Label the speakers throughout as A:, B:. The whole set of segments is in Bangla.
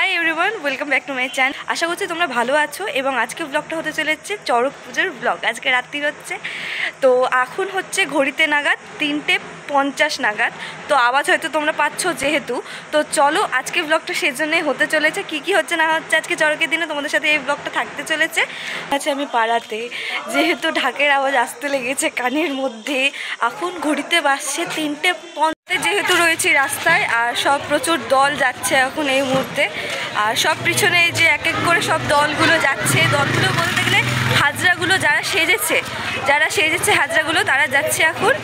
A: High everyone, welcome back to my channel. আশা করছি তোমরা ভালো আছো এবং আজকে ব্লগটা হতে চলেছে চড়ক পুজোর ব্লগ। আজকে রাত্রি হচ্ছে, তো এখন হচ্ছে ঘড়িতে নাগাদ 3:50 নাগাদ। তো আওয়াজ হয়তো তোমরা পাচ্ছ যেহেতু, তো চলো আজকে ব্লগটা সেজন্যই হতে চলেছে। কি হচ্ছে না হচ্ছে আজকে চড়কের দিনে তোমাদের সাথে এই ব্লগটা থাকতে চলেছে। আচ্ছা, আমি পাড়াতে যেহেতু ঢাকের আওয়াজ আসতে লেগেছে কানের মধ্যে। এখন ঘড়িতে বাজছে 3:50, যেহেতু রয়েছি রাস্তায় আর সব প্রচুর দল যাচ্ছে এখন এই মুহূর্তে। আর সব পিছনে যে এক এক করে সব দলগুলো যাচ্ছে, দলগুলো বলতে গেলে হাজরাগুলো যারা সেজেছে হাজরাগুলো তারা যাচ্ছে এখন।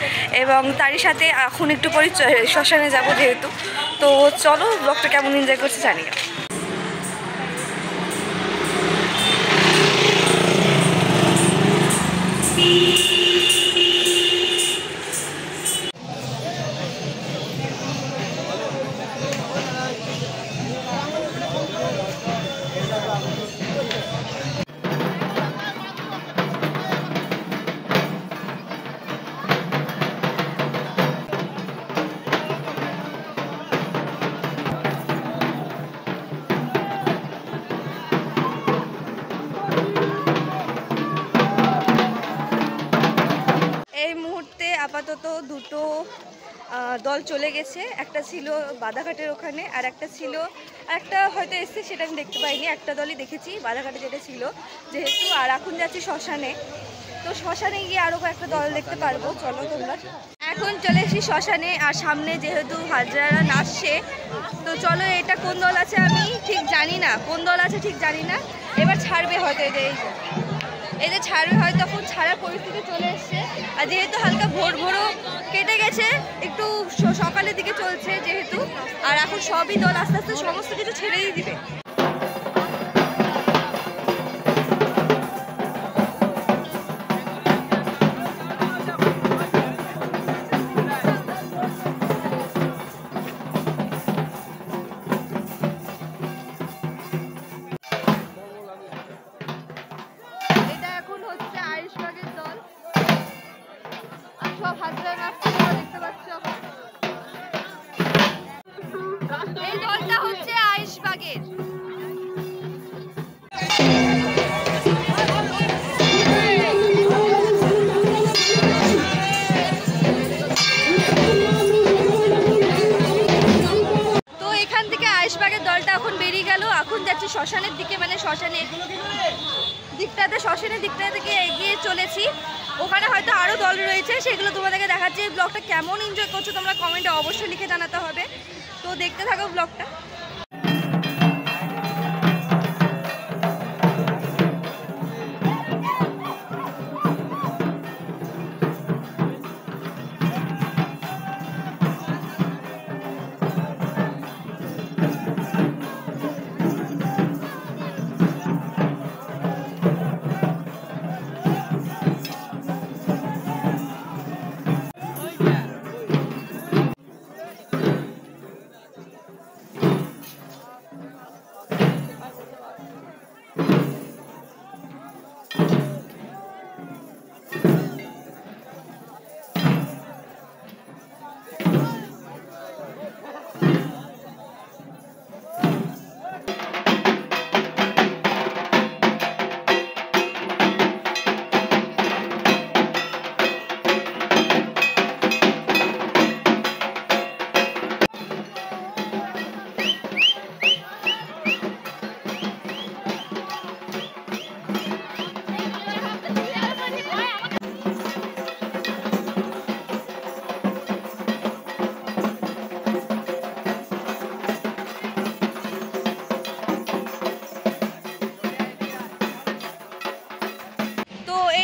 A: এবং তারই সাথে এখন একটু পরে শ্মশানে যাব যেহেতু। তো চলো ব্লগটা কেমন এনজয় করছে জানিও। আপাতত দুটো দল চলে গেছে। একটা ছিল বাধাঘাটের ওখানে আর একটা হয়তো এসছে, সেটা আমি দেখতে পাইনি। একটা দলই দেখেছি, বাধাঘাটে যেটা ছিল যেহেতু। আর এখন যাচ্ছি শ্মশানে, তো শ্মশানে গিয়ে আরও কয়েকটা দল দেখতে পারবো। চলো তোমরা, এখন চলে এসেছি শ্মশানে। আর সামনে যেহেতু হাজরারা নাচছে, তো চলো এটা কোন দল আছে আমি ঠিক জানি না, এবার ছাড়বে হয়তো। এই যে ছাড়বে হয়তো, তখন ছাড়ার পরিস্থিতি চলে এসছে। আর যেহেতু হালকা ভোরও কেটে গেছে, একটু সকালের দিকে চলছে যেহেতু, আর এখন সবই দল আস্তে আস্তে সমস্ত কিছু ছেড়েই দিবে। সব হাজরা নাচছে দেখতে পাচ্ছ। এই দলটা হচ্ছে আইশবাগের। তো এখান থেকে আইশবাগের দলটা এখন বেরিয়ে গেল, এখন যাচ্ছে শ্মশানের দিকে, মানে শ্মশানের দিকটা থেকে এগিয়ে চলেছি। ওখানে হয়তো আরও দল রয়েছে, সেগুলো তোমাদেরকে দেখাচ্ছি। এই ব্লগটা কেমন এনজয় করছো তোমরা কমেন্টে অবশ্যই লিখে জানাতে হবে। তো দেখতে থাকো ব্লগটা।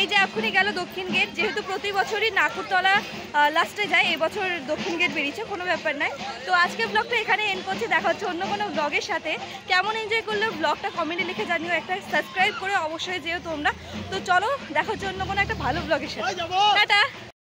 A: এই যে এখনই গেল দক্ষিণ গেট, যেহেতু প্রতি বছরই নাকুরতলা লাস্টে যায়, এবছর দক্ষিণ গেট বেরিয়েছে, কোনো ব্যাপার নয়। তো আজকের ব্লগটা এখানে এন্ড করছি, দেখা হচ্ছে অন্য কোনো ব্লগের সাথে। কেমন এনজয় করলে ব্লগটা কমেন্টে লিখে জানিও, একটা সাবস্ক্রাইব করে অবশ্যই যেও তোমরা। তো চলো দেখা হচ্ছে অন্য কোনো একটা ভালো ব্লগের সাথে। টাটা।